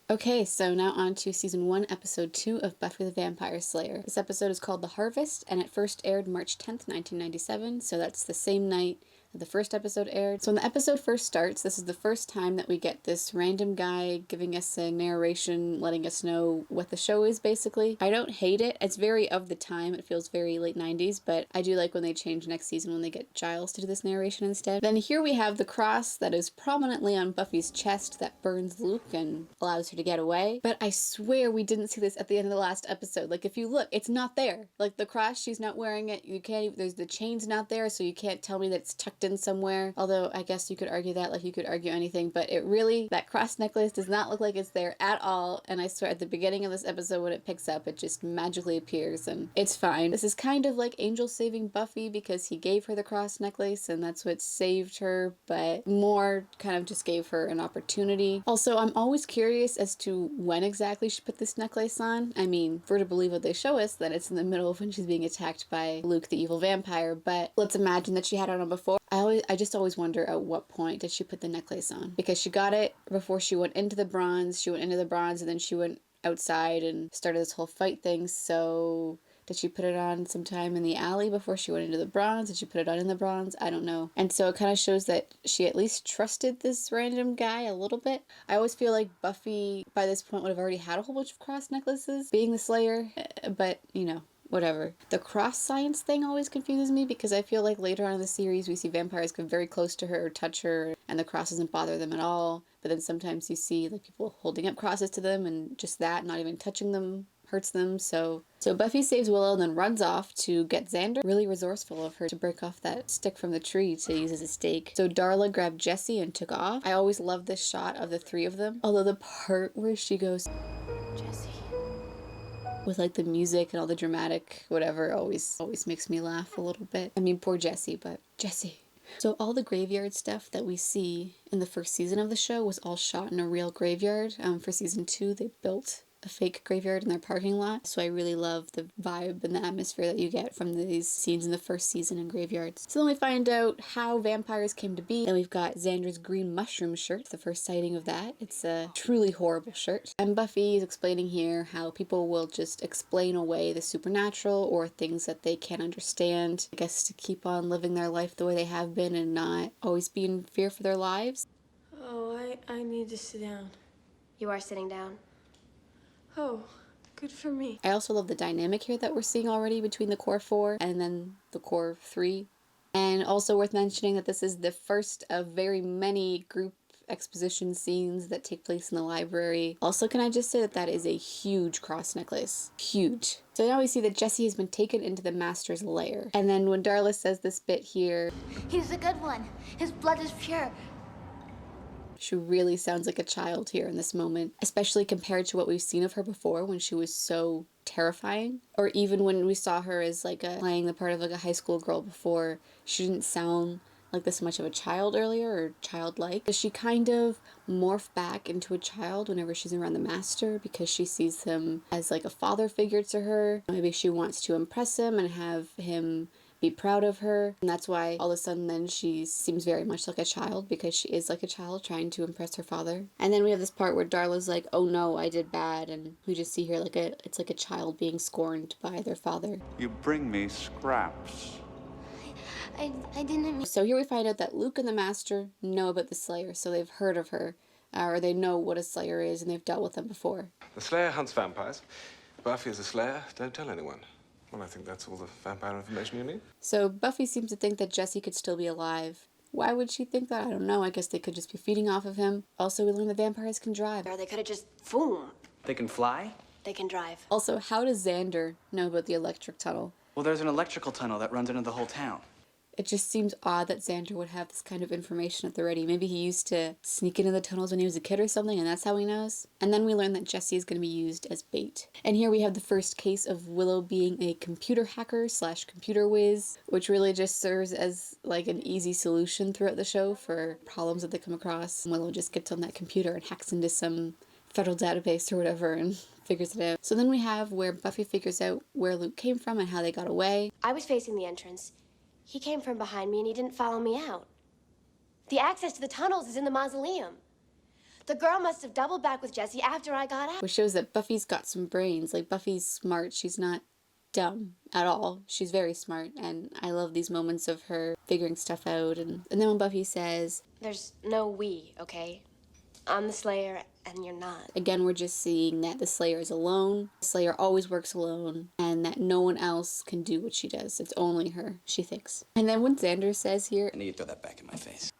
Okay, so now on to Season 1, Episode 2 of Buffy the Vampire Slayer. This episode is called The Harvest, and it first aired March 10th, 1997, so that's the same night that the first episode aired. So when the episode first starts, this is the first time that we get this random guy giving us a narration, letting us know what the show is, basically. I don't hate it. It's very of the time. It feels very late 90s, but I do like when they change next season when they get Giles to do this narration instead. Then here we have the cross that is prominently on Buffy's chest that burns Luke and allows her to get away. But I swear we didn't see this at the end of the last episode. Like, if you look, it's not there. Like, the cross, she's not wearing it. You can't even, there's the chain's not there, so you can't tell me that it's tucked in somewhere. Although, I guess you could argue that, like you could argue anything, but it really, that cross necklace does not look like it's there at all. And I swear, at the beginning of this episode, when it picks up, it just magically appears, and it's fine. This is kind of like Angel saving Buffy because he gave her the cross necklace, and that's what saved her, but more kind of just gave her an opportunity. Also, I'm always curious as to when exactly she put this necklace on. I mean, for to believe what they show us, that it's in the middle of when she's being attacked by Luke the evil vampire, but let's imagine that she had it on before. I just always wonder at what point did she put the necklace on, because she got it before she went into the bronze, and then she went outside and started this whole fight thing. So did she put it on sometime in the alley before she went into the bronze? Did she put it on in the bronze? I don't know. And so it kind of shows that she at least trusted this random guy a little bit. I always feel like Buffy, by this point, would have already had a whole bunch of cross necklaces, being the Slayer. But, you know, whatever. The cross science thing always confuses me, because I feel like later on in the series we see vampires come very close to her or touch her, and the cross doesn't bother them at all. But then sometimes you see like people holding up crosses to them, and just that, not even touching them, hurts them. So Buffy saves Willow and then runs off to get Xander. Really resourceful of her to break off that stick from the tree to use as a stake. So Darla grabbed Jessie and took off. I always love this shot of the three of them. Although the part where she goes, Jessie, with like the music and all the dramatic whatever always makes me laugh a little bit. I mean, poor Jessie, but Jessie. So all the graveyard stuff that we see in the first season of the show was all shot in a real graveyard. For season 2, they built a fake graveyard in their parking lot. So I really love the vibe and the atmosphere that you get from these scenes in the first season in graveyards. So then we find out how vampires came to be. Then we've got Xander's green mushroom shirt, the first sighting of that. It's a truly horrible shirt. And Buffy is explaining here how people will just explain away the supernatural or things that they can't understand, I guess, to keep on living their life the way they have been and not always be in fear for their lives. Oh, I need to sit down. You are sitting down. Oh, good for me. I also love the dynamic here that we're seeing already between the core 4 and then the core 3. And also worth mentioning that this is the first of very many group exposition scenes that take place in the library. Also, can I just say that that is a huge cross necklace. Huge. So now we see that Jessie has been taken into the Master's lair. And then when Darla says this bit here, he's a good one. His blood is pure. she really sounds like a child here in this moment, especially compared to what we've seen of her before when she was so terrifying. Or even when we saw her as like playing the part of like a high school girl before, she didn't sound like this much of a child earlier, or childlike. She kind of morphed back into a child whenever she's around the Master, because she sees him as like a father figure to her. Maybe she wants to impress him and have him be proud of her, and that's why all of a sudden then she seems very much like a child, because she is like a child trying to impress her father. And then we have this part where Darla's like, oh no, I did bad, and we just see her like it's like a child being scorned by their father. You bring me scraps. I didn't mean... So here we find out that Luke and the Master know about the Slayer, so they've heard of her, or they know what a Slayer is, and they've dealt with them before. The Slayer hunts vampires. Buffy is a Slayer. Don't tell anyone. Well, I think that's all the vampire information you need. So Buffy seems to think that Jessie could still be alive. Why would she think that? I don't know. I guess they could just be feeding off of him. Also, we learned that vampires can drive. Or they could have just, boom, They can fly? they can drive. Also, how does Xander know about the electric tunnel? Well, there's an electrical tunnel that runs into the whole town. It just seems odd that Xander would have this kind of information at the ready. Maybe he used to sneak into the tunnels when he was a kid or something, and that's how he knows. And then we learn that Jessie is going to be used as bait. And here we have the first case of Willow being a computer hacker / computer whiz, which really just serves as like an easy solution throughout the show for problems that they come across. Willow just gets on that computer and hacks into some federal database or whatever and figures it out. So then we have where Buffy figures out where Luke came from and how they got away. I was facing the entrance. He came from behind me and he didn't follow me out. The access to the tunnels is in the mausoleum. The girl must have doubled back with Jesse after I got out. Which shows that Buffy's got some brains. Like, Buffy's smart. She's not dumb at all. She's very smart, and I love these moments of her figuring stuff out. And then when Buffy says, There's no we, okay? I'm the Slayer, and you're not. again, we're just seeing that the Slayer is alone. The Slayer always works alone, and that no one else can do what she does. It's only her, she thinks. And then when Xander says here, I need you to throw that back in my face.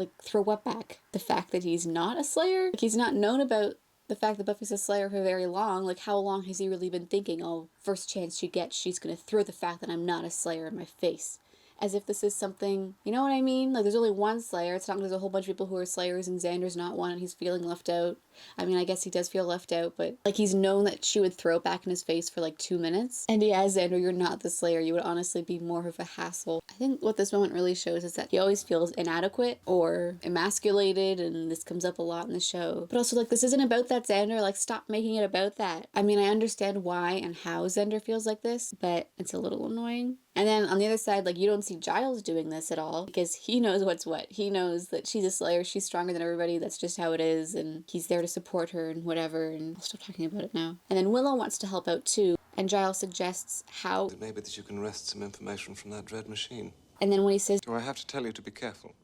like, throw what back? The fact that he's not a Slayer? Like, he's not known about the fact that Buffy's a Slayer for very long. Like, how long has he really been thinking, oh, first chance she gets, she's gonna throw the fact that I'm not a Slayer in my face? As if this is something, you know what I mean? Like, there's only one Slayer. It's not like there's a whole bunch of people who are Slayers and Xander's not one and he's feeling left out. I mean, I guess he does feel left out, but, like, he's known that she would throw it back in his face for, like, 2 minutes. And yeah, Xander, you're not the Slayer. You would honestly be more of a hassle. I think what this moment really shows is that he always feels inadequate or emasculated, and this comes up a lot in the show. But also, like, this isn't about that, Xander. Like, stop making it about that. I mean, I understand why and how Xander feels like this, but it's a little annoying. And then on the other side, like, you don't see Giles doing this at all because he knows what's what. He knows that she's a Slayer, she's stronger than everybody, that's just how it is, and he's there to support her and whatever, and I'll stop talking about it now. And then Willow wants to help out too, and Giles suggests how... It may be that you can wrest some information from that dread machine. And then when he says... Do I have to tell you to be careful?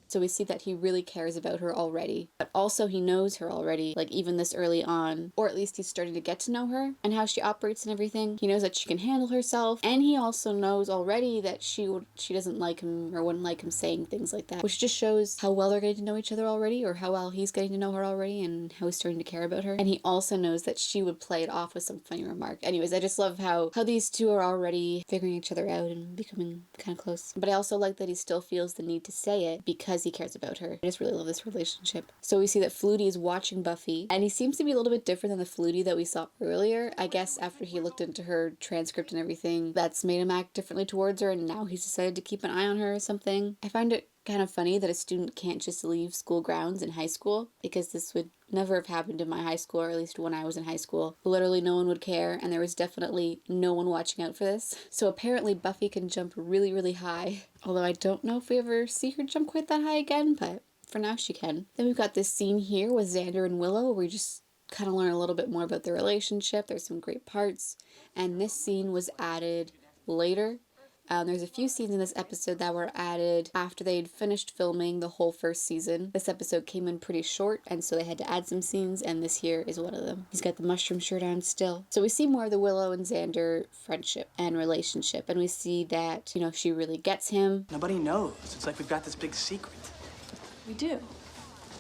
So we see that he really cares about her already. But also he knows her already, like even this early on. Or at least he's starting to get to know her and how she operates and everything. He knows that she can handle herself. And he also knows already that she doesn't like him or wouldn't like him saying things like that. Which just shows how well they're getting to know each other already, or how well he's getting to know her already and how he's starting to care about her. And he also knows that she would play it off with some funny remark. Anyways, I just love how these two are already figuring each other out and becoming kind of close. But I also like that he still feels the need to say it because he cares about her. I just really love this relationship. So we see that Flutie is watching Buffy, and he seems to be a little bit different than the Flutie that we saw earlier. I guess after he looked into her transcript and everything, that's made him act differently towards her, and now he's decided to keep an eye on her or something. I find it kind of funny that a student can't just leave school grounds in high school, because this would never have happened in my high school, or at least when I was in high school. Literally no one would care, and there was definitely no one watching out for this. So apparently Buffy can jump really, really high. Although I don't know if we ever see her jump quite that high again, but for now she can. Then we've got this scene here with Xander and Willow where we just kind of learn a little bit more about their relationship. There's some great parts, and this scene was added later. There's a few scenes in this episode that were added after they'd finished filming the whole first season. This episode came in pretty short, and so they had to add some scenes, and this here is one of them. He's got the mushroom shirt on still. So we see more of the Willow and Xander friendship and relationship, and we see that, you know, she really gets him. Nobody knows. It's like we've got this big secret. We do.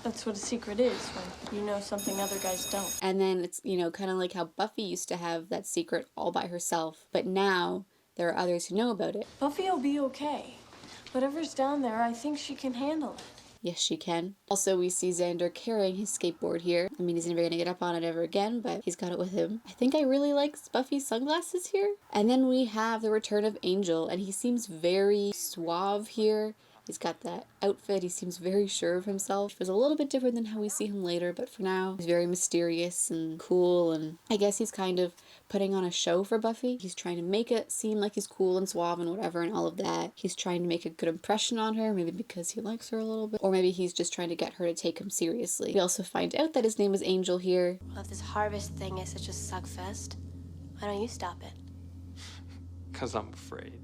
That's what a secret is, when you know something other guys don't. And then it's, you know, kind of like how Buffy used to have that secret all by herself, but now there are others who know about it. Buffy will be okay. Whatever's down there, I think she can handle it. Yes, she can. Also, we see Xander carrying his skateboard here. I mean, he's never gonna get up on it ever again, but he's got it with him. I think I really like Buffy's sunglasses here. And then we have the return of Angel, and he seems very suave here. He's got that outfit. He seems very sure of himself. It was a little bit different than how we see him later, but for now, he's very mysterious and cool, and I guess he's kind of putting on a show for Buffy. He's trying to make it seem like he's cool and suave and whatever and all of that. He's trying to make a good impression on her, maybe because he likes her a little bit, or maybe he's just trying to get her to take him seriously. We also find out that his name is Angel here. Well, if this harvest thing is such a suckfest, why don't you stop it? 'Cause I'm afraid.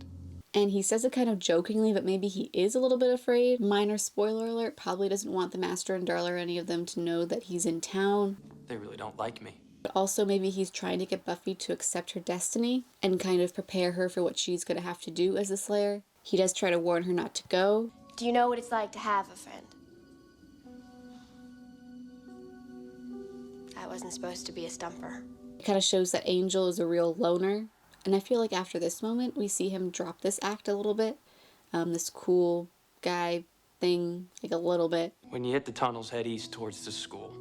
And he says it kind of jokingly, but maybe he is a little bit afraid. Minor spoiler alert, probably doesn't want the Master and Darla or any of them to know that he's in town. They really don't like me. But also maybe he's trying to get Buffy to accept her destiny and kind of prepare her for what she's going to have to do as a Slayer. He does try to warn her not to go. Do you know what it's like to have a friend? I wasn't supposed to be a stumper. It kind of shows that Angel is a real loner. And I feel like after this moment, we see him drop this act a little bit. This cool guy thing, like a little bit. When you hit the tunnels, head east towards the school.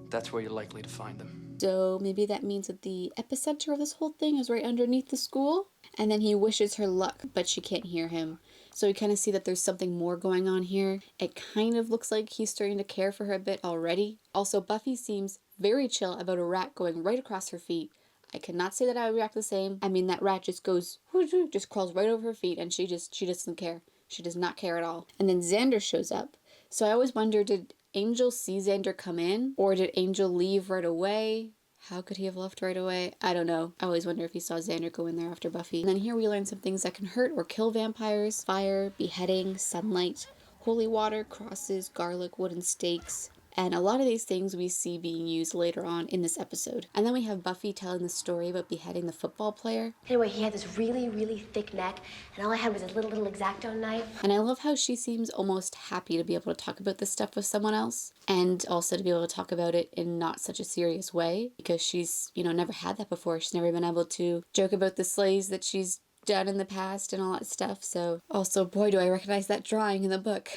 That's where you're likely to find them. So maybe that means that the epicenter of this whole thing is right underneath the school. And then he wishes her luck, but she can't hear him. So we kind of see that there's something more going on here. It kind of looks like he's starting to care for her a bit already. Also, Buffy seems very chill about a rat going right across her feet. I cannot say that I would react the same. I mean, that rat just goes, just crawls right over her feet, and she doesn't care. She does not care at all. And then Xander shows up. So I always wonder, did Angel see Xander come in? Or did Angel leave right away? How could he have left right away? I don't know. I always wonder if he saw Xander go in there after Buffy. And then here we learn some things that can hurt or kill vampires. Fire, beheading, sunlight, holy water, crosses, garlic, wooden stakes. And a lot of these things we see being used later on in this episode. And then we have Buffy telling the story about beheading the football player. Anyway, he had this really, really thick neck, and all I had was a little X-Acto knife. And I love how she seems almost happy to be able to talk about this stuff with someone else. And also to be able to talk about it in not such a serious way. Because she's, never had that before. She's never been able to joke about the slays that she's done in the past and all that stuff. So also, boy, do I recognize that drawing in the book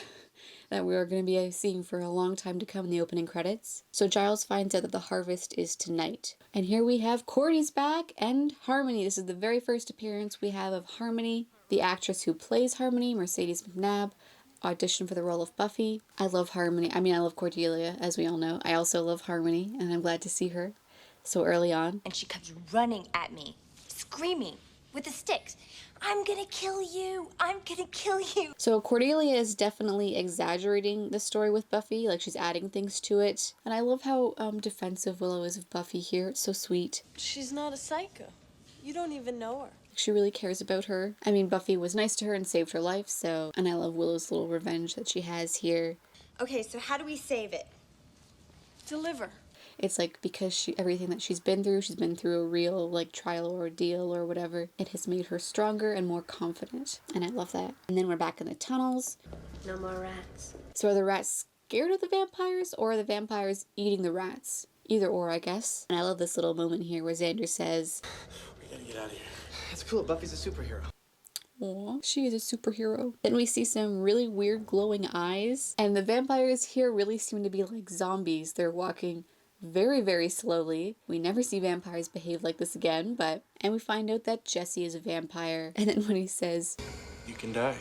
that we are going to be seeing for a long time to come in the opening credits. So Giles finds out that the harvest is tonight. And here we have Cordy's back and Harmony. This is the very first appearance we have of Harmony, the actress who plays Harmony, Mercedes McNabb, auditioned for the role of Buffy. I love Harmony. I love Cordelia, as we all know. I also love Harmony, and I'm glad to see her so early on. And she comes running at me, screaming with the sticks. I'm gonna kill you! I'm gonna kill you! So Cordelia is definitely exaggerating the story with Buffy, like she's adding things to it. And I love how defensive Willow is of Buffy here. It's so sweet. She's not a psycho. You don't even know her. She really cares about her. Buffy was nice to her and saved her life, so... And I love Willow's little revenge that she has here. Okay, so how do we save it? Deliver. It's like because everything that she's been through a real trial or ordeal or whatever. It has made her stronger and more confident. And I love that. And then we're back in the tunnels. No more rats. So are the rats scared of the vampires or are the vampires eating the rats? Either or, I guess. And I love this little moment here where Xander says, We gotta get out of here. That's cool. Buffy's a superhero. Aw, she is a superhero. Then we see some really weird glowing eyes. And the vampires here really seem to be like zombies. They're walking very, very slowly. We never see vampires behave like this again, and we find out that Jesse is a vampire. And then when he says, You can die.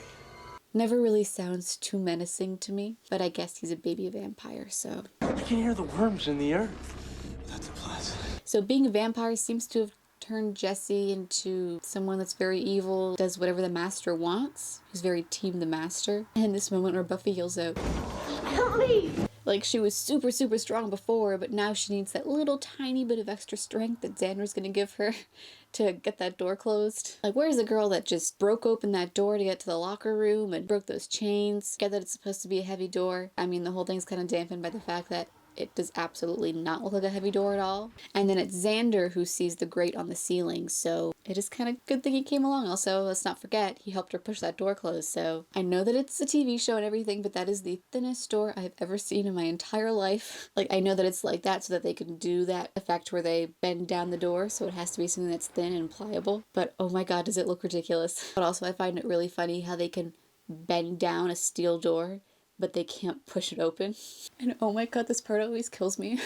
never really sounds too menacing to me, but I guess he's a baby vampire, so. You can hear the worms in the earth. That's a plus. So being a vampire seems to have turned Jesse into someone that's very evil, does whatever the master wants. He's very team the master. And this moment where Buffy yells out, "Help me!" Like she was super, super strong before, but now she needs that little tiny bit of extra strength that Xander's gonna give her to get that door closed. Like, where's the girl that just broke open that door to get to the locker room and broke those chains? Get that it's supposed to be a heavy door. The whole thing's kind of dampened by the fact that it does absolutely not look like a heavy door at all. And then it's Xander who sees the grate on the ceiling, so it is kind of a good thing he came along. Also, let's not forget, he helped her push that door closed, so I know that it's a TV show and everything, but that is the thinnest door I've ever seen in my entire life. I know that it's like that so that they can do that effect where they bend down the door, so it has to be something that's thin and pliable, but oh my god, does it look ridiculous. But also I find it really funny how they can bend down a steel door but they can't push it open. And oh my god, this part always kills me.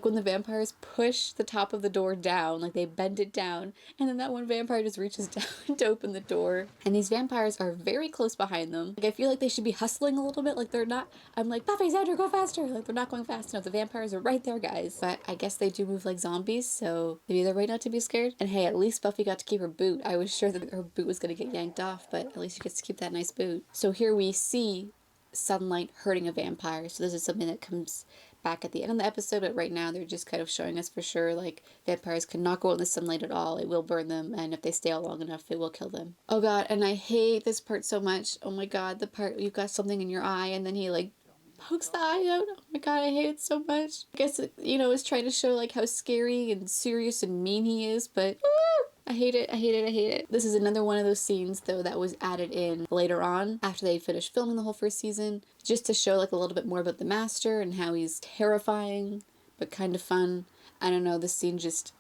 When the vampires push the top of the door down, they bend it down, and then that one vampire just reaches down to open the door. And these vampires are very close behind them. I feel like they should be hustling a little bit, they're not. I'm like, Buffy, Xander, go faster! They're not going fast enough. The vampires are right there, guys. But I guess they do move like zombies, so maybe they're right not to be scared. And hey, at least Buffy got to keep her boot. I was sure that her boot was gonna get yanked off, but at least she gets to keep that nice boot. So here we see sunlight hurting a vampire, so this is something that comes back at the end of the episode, but right now they're just kind of showing us for sure vampires cannot go out in the sunlight at all. It will burn them, and if they stay out long enough it will kill them. Oh god, and I hate this part so much. Oh my god, the part you've got something in your eye and then he pokes the eye out. Oh my god, I hate it so much. I guess it, it's trying to show how scary and serious and mean he is, but I hate it, I hate it, I hate it. This is another one of those scenes, though, that was added in later on, after they finished filming the whole first season, just to show, a little bit more about the Master and how he's terrifying, but kind of fun. I don't know, this scene just...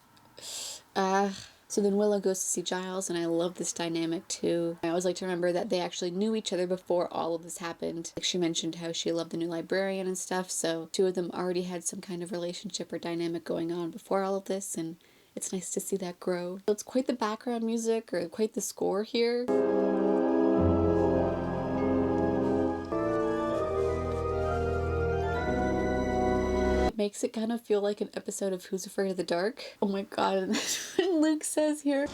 So then Willow goes to see Giles, and I love this dynamic, too. I always like to remember that they actually knew each other before all of this happened. She mentioned how she loved the new librarian and stuff, so two of them already had some kind of relationship or dynamic going on before all of this, and it's nice to see that grow. It's quite the background music, or quite the score here. It makes it kind of feel like an episode of Who's Afraid of the Dark? Oh my god, and when Luke says here,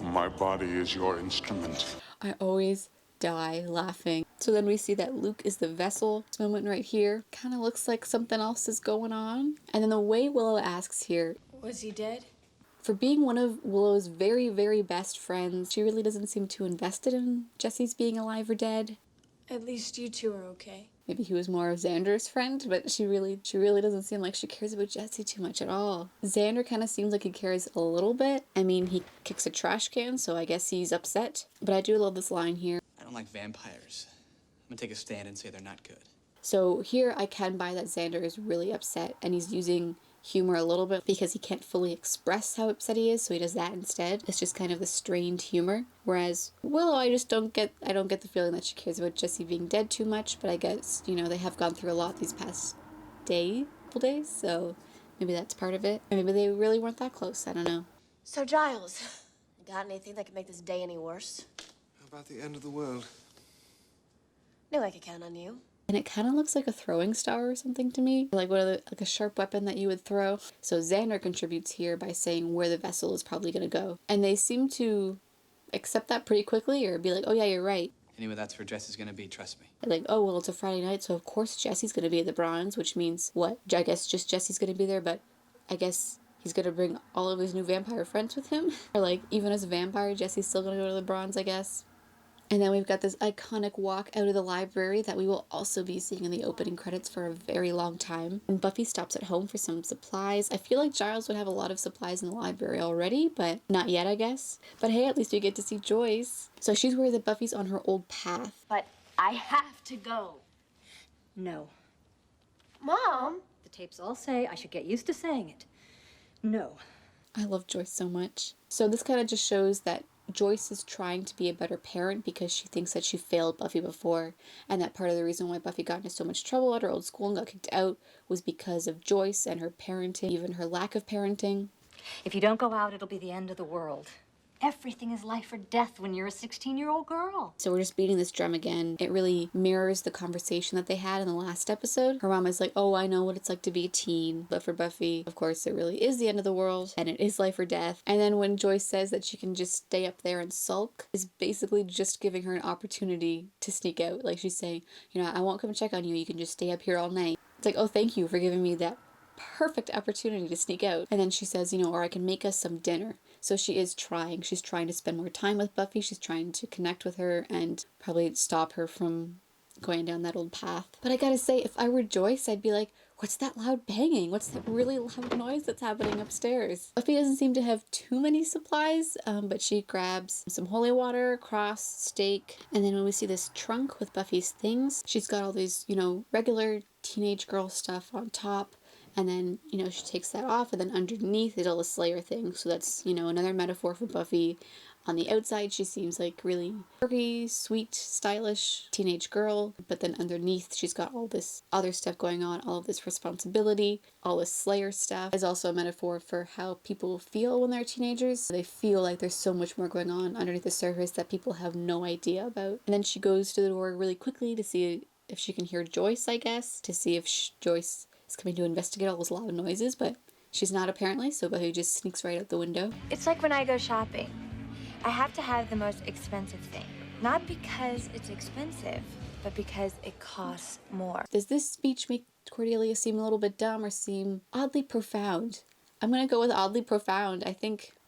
My body is your instrument. I always die laughing. So then we see that Luke is the vessel. This moment right here kind of looks like something else is going on. And then the way Willow asks here, Was he dead? for being one of Willow's very, very best friends, she really doesn't seem too invested in Jesse's being alive or dead. At least you two are okay. Maybe he was more of Xander's friend, but she really doesn't seem like she cares about Jesse too much at all. Xander kind of seems like he cares a little bit. I mean, he kicks a trash can, so I guess he's upset. But I do love this line here. I don't like vampires. I'm gonna take a stand and say they're not good. So here I can buy that Xander is really upset, and he's using humor a little bit because he can't fully express how upset he is, so he does that instead. It's just kind of the strained humor. Whereas Willow, I don't get the feeling that she cares about Jesse being dead too much, but I guess, you know, they have gone through a lot these past couple days, so maybe that's part of it. Or maybe they really weren't that close, I don't know. So, Giles, got anything that could make this day any worse? How about the end of the world? Knew I could count on you. And it kind of looks like a throwing star or something to me. Like like a sharp weapon that you would throw. So Xander contributes here by saying where the vessel is probably going to go. And they seem to accept that pretty quickly or be like, oh yeah, you're right. Anyway, that's where Jesse's gonna be, trust me. Like, oh, well, it's a Friday night, so of course Jesse's going to be at the Bronze, which means what? I guess just Jesse's going to be there, but I guess he's going to bring all of his new vampire friends with him. Or like, even as a vampire, Jesse's still going to go to the Bronze, I guess. And then we've got this iconic walk out of the library that we will also be seeing in the opening credits for a very long time. And Buffy stops at home for some supplies. I feel like Giles would have a lot of supplies in the library already, but not yet, I guess. But hey, at least we get to see Joyce. So she's worried that Buffy's on her old path. But I have to go. No. Mom! The tapes all say I should get used to saying it. No. I love Joyce so much. So this kind of just shows that Joyce is trying to be a better parent because she thinks that she failed Buffy before, and that part of the reason why Buffy got into so much trouble at her old school and got kicked out was because of Joyce and her parenting, even her lack of parenting. If you don't go out, it'll be the end of the world. Everything is life or death when you're a 16-year-old girl. So we're just beating this drum again. It really mirrors the conversation that they had in the last episode. Her mom is like, oh, I know what it's like to be a teen. But for Buffy, of course, it really is the end of the world, and it is life or death. And then when Joyce says that she can just stay up there and sulk, is basically just giving her an opportunity to sneak out. Like she's saying, you know, I won't come check on you. You can just stay up here all night. It's like, oh, thank you for giving me that perfect opportunity to sneak out. And then she says, you know, or I can make us some dinner. So she is trying. She's trying to spend more time with Buffy. She's trying to connect with her and probably stop her from going down that old path. But I gotta say, if I were Joyce, I'd be like, what's that loud banging? What's that really loud noise that's happening upstairs? Buffy doesn't seem to have too many supplies, but she grabs some holy water, cross, stake, and then when we see this trunk with Buffy's things, she's got all these, you know, regular teenage girl stuff on top. And then, you know, she takes that off, and then underneath is all the Slayer thing. So that's, you know, another metaphor for Buffy. On the outside, she seems like really quirky, sweet, stylish teenage girl. But then underneath, she's got all this other stuff going on, all of this responsibility, all this Slayer stuff. Is also a metaphor for how people feel when they're teenagers. They feel like there's so much more going on underneath the surface that people have no idea about. And then she goes to the door really quickly to see if she can hear Joyce, I guess, to see if Joyce is coming to investigate all those loud noises, but she's not apparently, so Buffy just sneaks right out the window. It's like when I go shopping. I have to have the most expensive thing. Not because it's expensive, but because it costs more. Does this speech make Cordelia seem a little bit dumb or seem oddly profound? I'm gonna go with oddly profound. I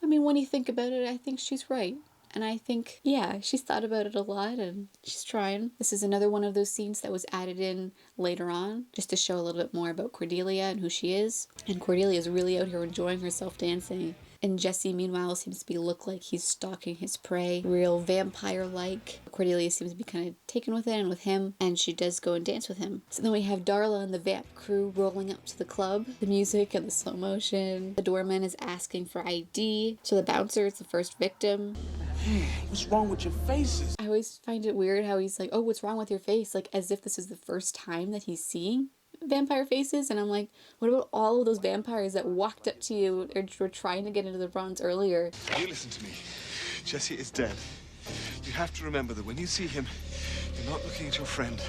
mean, when you think about it, I think she's right. And I think, yeah, she's thought about it a lot and she's trying. This is another one of those scenes that was added in later on, just to show a little bit more about Cordelia and who she is. And Cordelia is really out here enjoying herself dancing. And Jesse, meanwhile, seems to look like he's stalking his prey, real vampire-like. Cordelia seems to be kind of taken with it and with him, and she does go and dance with him. So then we have Darla and the vamp crew rolling up to the club. The music and the slow motion. The doorman is asking for ID. So the bouncer is the first victim. Hey, what's wrong with your faces? I always find it weird how he's like, oh, what's wrong with your face? Like, as if this is the first time that he's seeing vampire faces. And I'm like, what about all of those vampires that walked up to you or were trying to get into the Bronze earlier? You listen to me. Jesse is dead. You have to remember that when you see him, you're not looking at your friend.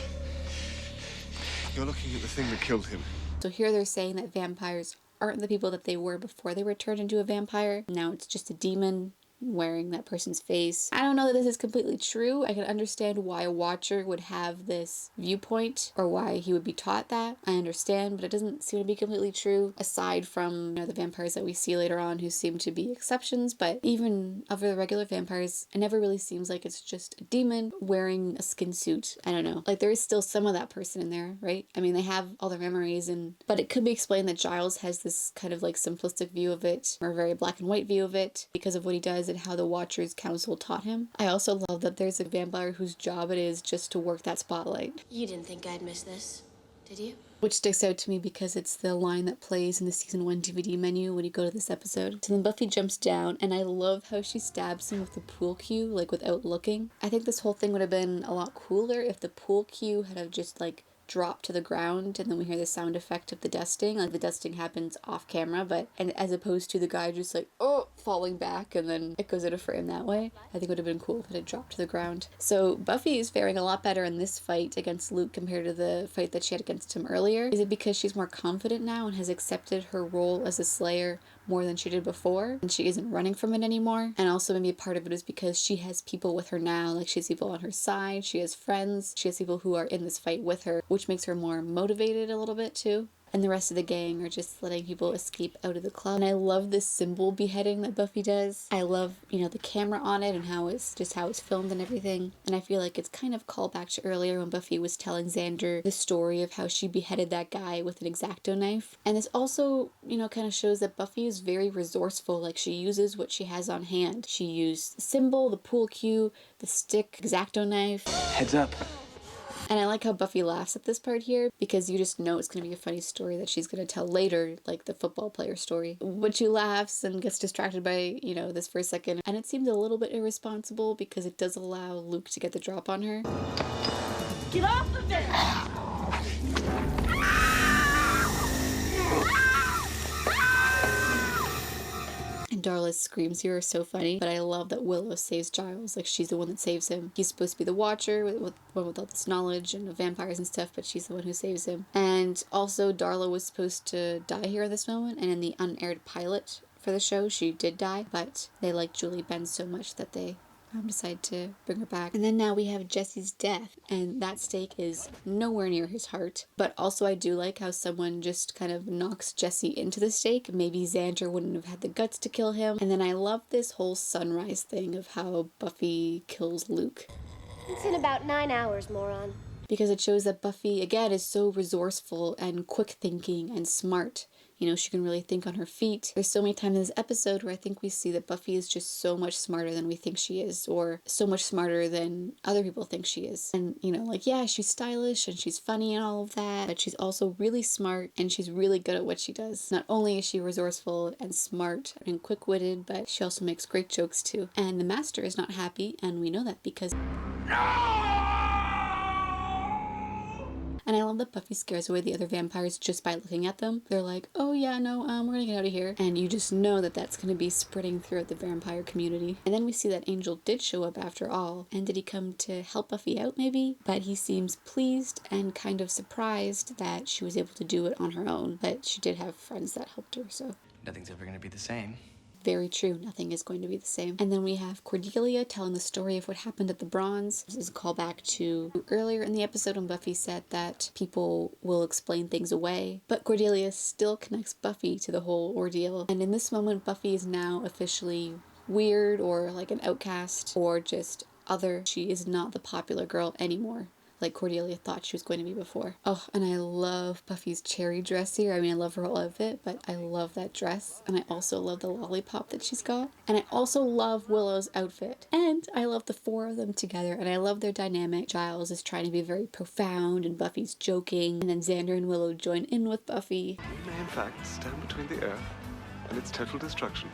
You're looking at the thing that killed him. So here they're saying that vampires aren't the people that they were before they were turned into a vampire. Now it's just a demon wearing that person's face. I don't know that this is completely true. I can understand why a watcher would have this viewpoint or why he would be taught that. I understand, but it doesn't seem to be completely true, aside from, the vampires that we see later on who seem to be exceptions. But even of the regular vampires, it never really seems like it's just a demon wearing a skin suit. I don't know. Like, there is still some of that person in there, right? I mean, they have all their memories, but it could be explained that Giles has this kind of like simplistic view of it, or a very black and white view of it, because of what he does and how the Watchers Council taught him. I also love that there's a vampire whose job it is just to work that spotlight. You didn't think I'd miss this, did you? Which sticks out to me because it's the line that plays in the season 1 DVD menu when you go to this episode. So then Buffy jumps down, and I love how she stabs him with the pool cue, like without looking. I think this whole thing would have been a lot cooler if the pool cue had have just like drop to the ground, and then we hear the sound effect of the dusting. Like, the dusting happens off camera, and as opposed to the guy just like, oh, falling back, and then it goes out of frame that way. I think it would have been cool if it had dropped to the ground. So Buffy is faring a lot better in this fight against Luke compared to the fight that she had against him earlier. Is it because she's more confident now and has accepted her role as a Slayer more than she did before, and she isn't running from it anymore? And also maybe a part of it is because she has people with her now, like she has people on her side, she has friends, she has people who are in this fight with her, which makes her more motivated a little bit too. And the rest of the gang are just letting people escape out of the club. And I love this symbol beheading that Buffy does. I love, the camera on it and how it's filmed and everything. And I feel like it's kind of called back to earlier when Buffy was telling Xander the story of how she beheaded that guy with an X-Acto knife. And this also, kind of shows that Buffy is very resourceful. Like, she uses what she has on hand. She used the symbol, the pool cue, the stick, X-Acto knife. Heads up. And I like how Buffy laughs at this part here, because you just know it's going to be a funny story that she's going to tell later, like the football player story. But she laughs and gets distracted by, this for a second. And it seems a little bit irresponsible because it does allow Luke to get the drop on her. Get off of it! And Darla's screams here are so funny, but I love that Willow saves Giles. Like, she's the one that saves him. He's supposed to be the Watcher, with all this knowledge and vampires and stuff, but she's the one who saves him. And also, Darla was supposed to die here at this moment, and in the unaired pilot for the show, she did die, but they like Julie Benz so much that they decide to bring her back. And then now we have Jesse's death, and that stake is nowhere near his heart. But also I do like how someone just kind of knocks Jesse into the stake. Maybe Xander wouldn't have had the guts to kill him. And then I love this whole sunrise thing of how Buffy kills Luke. It's in about 9 hours, moron. Because it shows that Buffy, again, is so resourceful and quick thinking and smart. She can really think on her feet. There's so many times in this episode where I think we see that Buffy is just so much smarter than we think she is, or so much smarter than other people think she is. And, yeah, she's stylish and she's funny and all of that, but she's also really smart and she's really good at what she does. Not only is she resourceful and smart and quick-witted, but she also makes great jokes too. And the Master is not happy, and we know that because... And I love that Buffy scares away the other vampires just by looking at them. They're like, oh yeah, no, we're gonna get out of here. And you just know that that's gonna be spreading throughout the vampire community. And then we see that Angel did show up after all. And did he come to help Buffy out maybe? But he seems pleased and kind of surprised that she was able to do it on her own. But she did have friends that helped her, so. Nothing's ever gonna be the same. Very true. Nothing is going to be the same. And then we have Cordelia telling the story of what happened at the Bronze. This is a callback to earlier in the episode when Buffy said that people will explain things away. But Cordelia still connects Buffy to the whole ordeal. And in this moment, Buffy is now officially weird, or like an outcast, or just other. She is not the popular girl anymore, like Cordelia thought she was going to be before. Oh, and I love Buffy's cherry dress here. I mean, I love her whole outfit, but I love that dress. And I also love the lollipop that she's got. And I also love Willow's outfit. And I love the four of them together, and I love their dynamic. Giles is trying to be very profound, and Buffy's joking. And then Xander and Willow join in with Buffy. We may, in fact, stand between the Earth and its total destruction.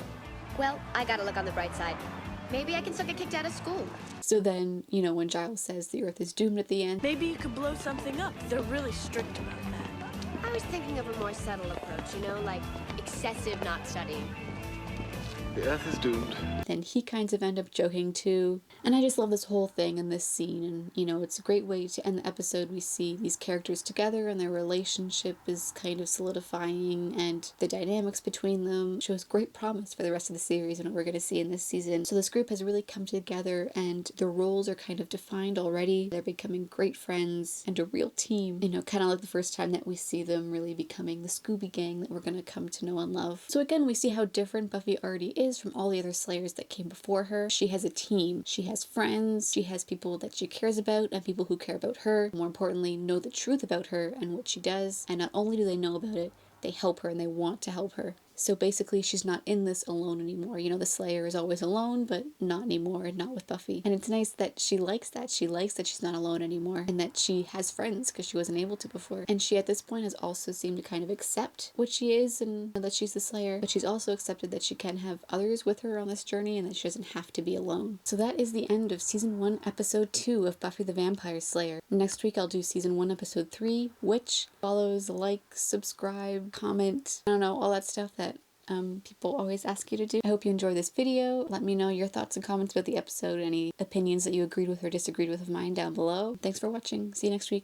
Well, I gotta look on the bright side. Maybe I can still get kicked out of school. So then, when Giles says the Earth is doomed at the end. Maybe you could blow something up. They're really strict about that. I was thinking of a more subtle approach, like excessive not studying. The Earth is doomed. Then he kind of end up joking too. And I just love this whole thing and this scene. And, you know, it's a great way to end the episode. We see these characters together and their relationship is kind of solidifying, and the dynamics between them shows great promise for the rest of the series and what we're going to see in this season. So this group has really come together and the roles are kind of defined already. They're becoming great friends and a real team. You know, kind of like the first time that we see them really becoming the Scooby Gang that we're going to come to know and love. So again, we see how different Buffy already is from all the other Slayers that came before her. She has a team. She has friends. She has people that she cares about and people who care about her. More importantly, know the truth about her and what she does. And not only do they know about it, they help her and they want to help her. So basically, she's not in this alone anymore. You know, the Slayer is always alone, but not anymore, not with Buffy. And it's nice that she likes that. She likes that she's not alone anymore and that she has friends because she wasn't able to before. And she, at this point, has also seemed to kind of accept what she is and that she's the Slayer. But she's also accepted that she can have others with her on this journey and that she doesn't have to be alone. So that is the end of Season 1, Episode 2 of Buffy the Vampire Slayer. Next week, I'll do Season 1, Episode 3, which follows, like, subscribe, comment, I don't know, all that stuff that people always ask you to do. I hope you enjoyed this video. Let me know your thoughts and comments about the episode, any opinions that you agreed with or disagreed with of mine down below. Thanks for watching. See you next week.